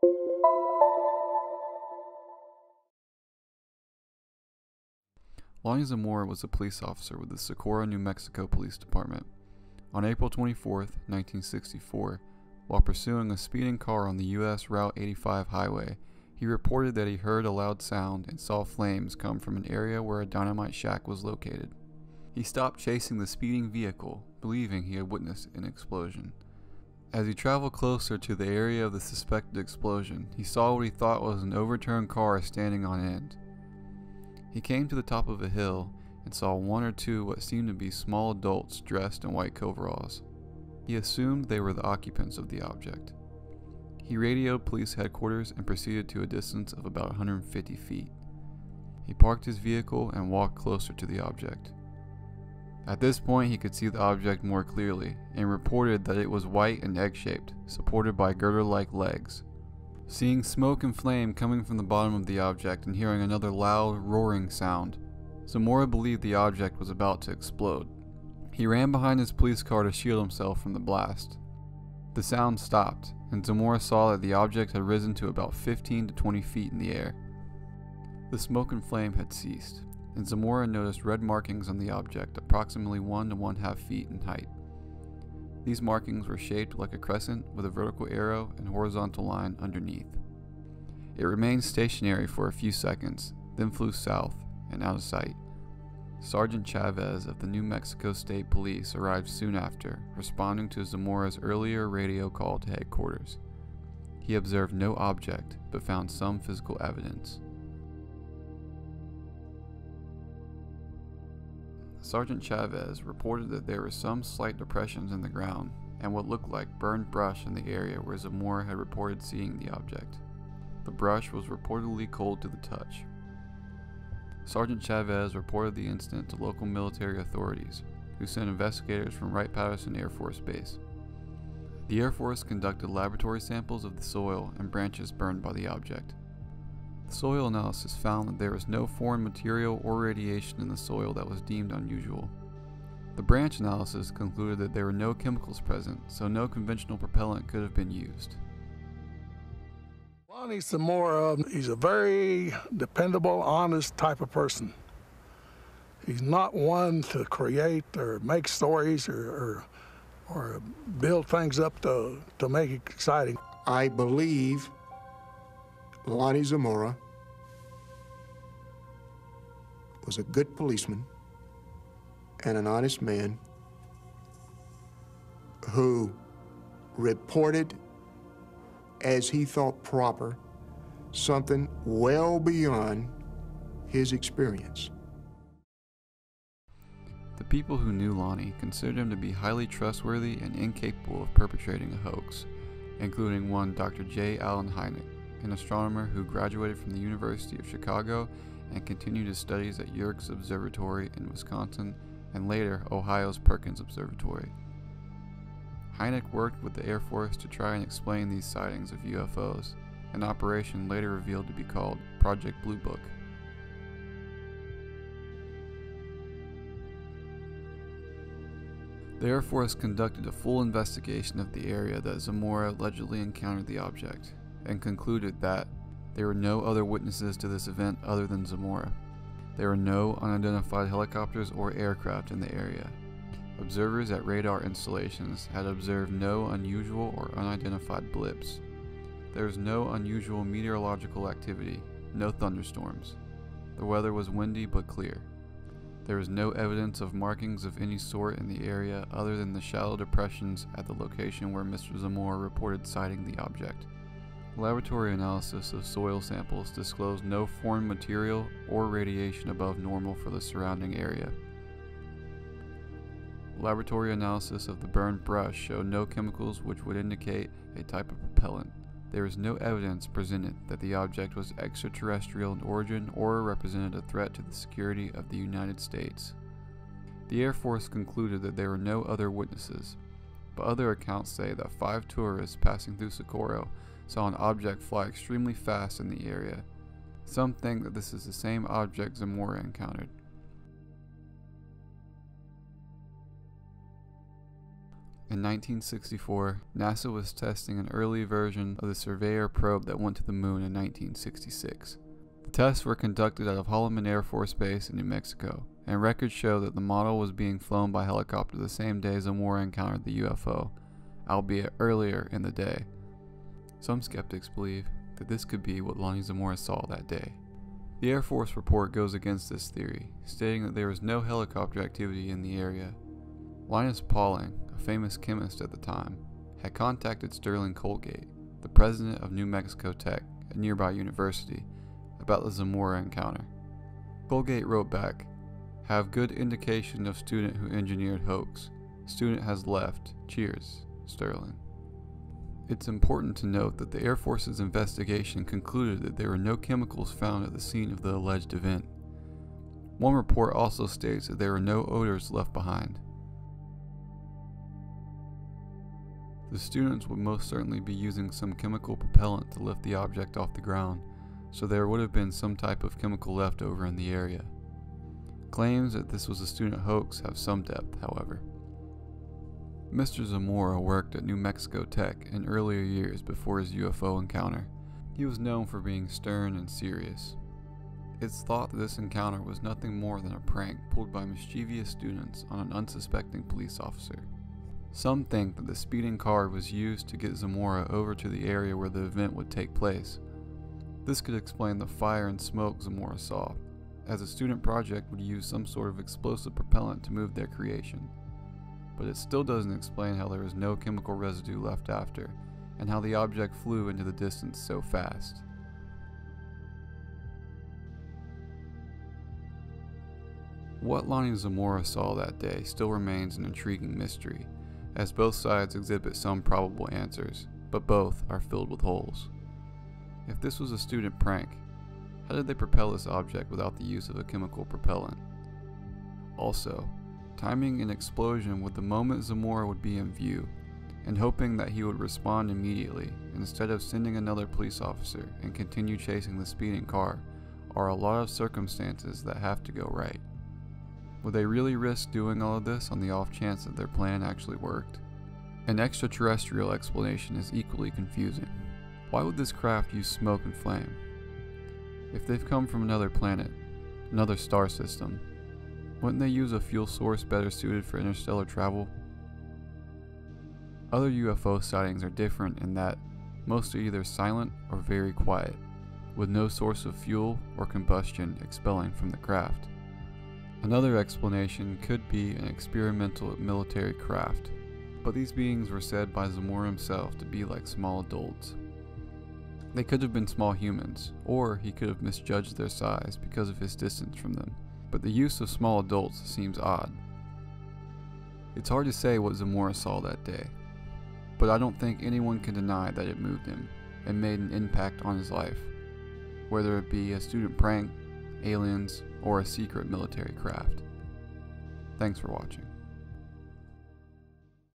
Lonnie Zamora was a police officer with the Socorro, New Mexico Police Department. On April 24, 1964, while pursuing a speeding car on the U.S. Route 85 highway, he reported that he heard a loud sound and saw flames come from an area where a dynamite shack was located. He stopped chasing the speeding vehicle, believing he had witnessed an explosion. As he traveled closer to the area of the suspected explosion, he saw what he thought was an overturned car standing on end. He came to the top of a hill and saw one or two what seemed to be small adults dressed in white coveralls. He assumed they were the occupants of the object. He radioed police headquarters and proceeded to a distance of about 150 feet. He parked his vehicle and walked closer to the object. At this point, he could see the object more clearly and reported that it was white and egg-shaped, supported by girder-like legs. Seeing smoke and flame coming from the bottom of the object and hearing another loud, roaring sound, Zamora believed the object was about to explode. He ran behind his police car to shield himself from the blast. The sound stopped, and Zamora saw that the object had risen to about 15 to 20 feet in the air. The smoke and flame had ceased, and Zamora noticed red markings on the object approximately 1 to 1/2 feet in height. These markings were shaped like a crescent with a vertical arrow and horizontal line underneath. It remained stationary for a few seconds, then flew south and out of sight. Sergeant Chavez of the New Mexico State Police arrived soon after, responding to Zamora's earlier radio call to headquarters. He observed no object, but found some physical evidence. Sergeant Chavez reported that there were some slight depressions in the ground and what looked like burned brush in the area where Zamora had reported seeing the object. The brush was reportedly cold to the touch. Sergeant Chavez reported the incident to local military authorities, who sent investigators from Wright-Patterson Air Force Base. The Air Force conducted laboratory samples of the soil and branches burned by the object. The soil analysis found that there was no foreign material or radiation in the soil that was deemed unusual. The branch analysis concluded that there were no chemicals present, so no conventional propellant could have been used. Lonnie Zamora, he's a very dependable, honest type of person. He's not one to create or make stories or build things up to make it exciting. I believe Lonnie Zamora was a good policeman and an honest man who reported as he thought proper something well beyond his experience. The people who knew Lonnie considered him to be highly trustworthy and incapable of perpetrating a hoax, including one Dr. J. Allen Hynek, an astronomer who graduated from the University of Chicago and continued his studies at Yerkes Observatory in Wisconsin and later Ohio's Perkins Observatory. Hynek worked with the Air Force to try and explain these sightings of UFOs, an operation later revealed to be called Project Blue Book. The Air Force conducted a full investigation of the area that Zamora allegedly encountered the object, and concluded that there were no other witnesses to this event other than Zamora. There were no unidentified helicopters or aircraft in the area. Observers at radar installations had observed no unusual or unidentified blips. There was no unusual meteorological activity, no thunderstorms. The weather was windy but clear. There was no evidence of markings of any sort in the area other than the shallow depressions at the location where Mr. Zamora reported sighting the object. Laboratory analysis of soil samples disclosed no foreign material or radiation above normal for the surrounding area. Laboratory analysis of the burned brush showed no chemicals which would indicate a type of propellant. There is no evidence presented that the object was extraterrestrial in origin or represented a threat to the security of the United States. The Air Force concluded that there were no other witnesses, but other accounts say that 5 tourists passing through Socorro saw an object fly extremely fast in the area. Some think that this is the same object Zamora encountered. In 1964, NASA was testing an early version of the Surveyor probe that went to the moon in 1966. The tests were conducted out of Holloman Air Force Base in New Mexico, and records show that the model was being flown by helicopter the same day Zamora encountered the UFO, albeit earlier in the day. Some skeptics believe that this could be what Lonnie Zamora saw that day. The Air Force report goes against this theory, stating that there was no helicopter activity in the area. Linus Pauling, a famous chemist at the time, had contacted Sterling Colgate, the president of New Mexico Tech, a nearby university, about the Zamora encounter. Colgate wrote back, "Have good indication of student who engineered hoax. Student has left. Cheers, Sterling." It's important to note that the Air Force's investigation concluded that there were no chemicals found at the scene of the alleged event. One report also states that there were no odors left behind. The students would most certainly be using some chemical propellant to lift the object off the ground, so there would have been some type of chemical left over in the area. Claims that this was a student hoax have some depth, however. Mr. Zamora worked at New Mexico Tech in earlier years before his UFO encounter. He was known for being stern and serious. It's thought that this encounter was nothing more than a prank pulled by mischievous students on an unsuspecting police officer. Some think that the speeding car was used to get Zamora over to the area where the event would take place. This could explain the fire and smoke Zamora saw, as a student project would use some sort of explosive propellant to move their creation. But it still doesn't explain how there was no chemical residue left after, and how the object flew into the distance so fast. What Lonnie Zamora saw that day still remains an intriguing mystery, as both sides exhibit some probable answers, but both are filled with holes. If this was a student prank, how did they propel this object without the use of a chemical propellant? Also, timing an explosion with the moment Zamora would be in view, and hoping that he would respond immediately instead of sending another police officer and continue chasing the speeding car, are a lot of circumstances that have to go right. Would they really risk doing all of this on the off chance that their plan actually worked? An extraterrestrial explanation is equally confusing. Why would this craft use smoke and flame? If they've come from another planet, another star system, wouldn't they use a fuel source better suited for interstellar travel? Other UFO sightings are different in that most are either silent or very quiet, with no source of fuel or combustion expelling from the craft. Another explanation could be an experimental military craft, but these beings were said by Zamora himself to be like small adults. They could have been small humans, or he could have misjudged their size because of his distance from them, but the use of small adults seems odd. It's hard to say what Zamora saw that day, but I don't think anyone can deny that it moved him and made an impact on his life, whether it be a student prank, aliens, or a secret military craft. Thanks for watching.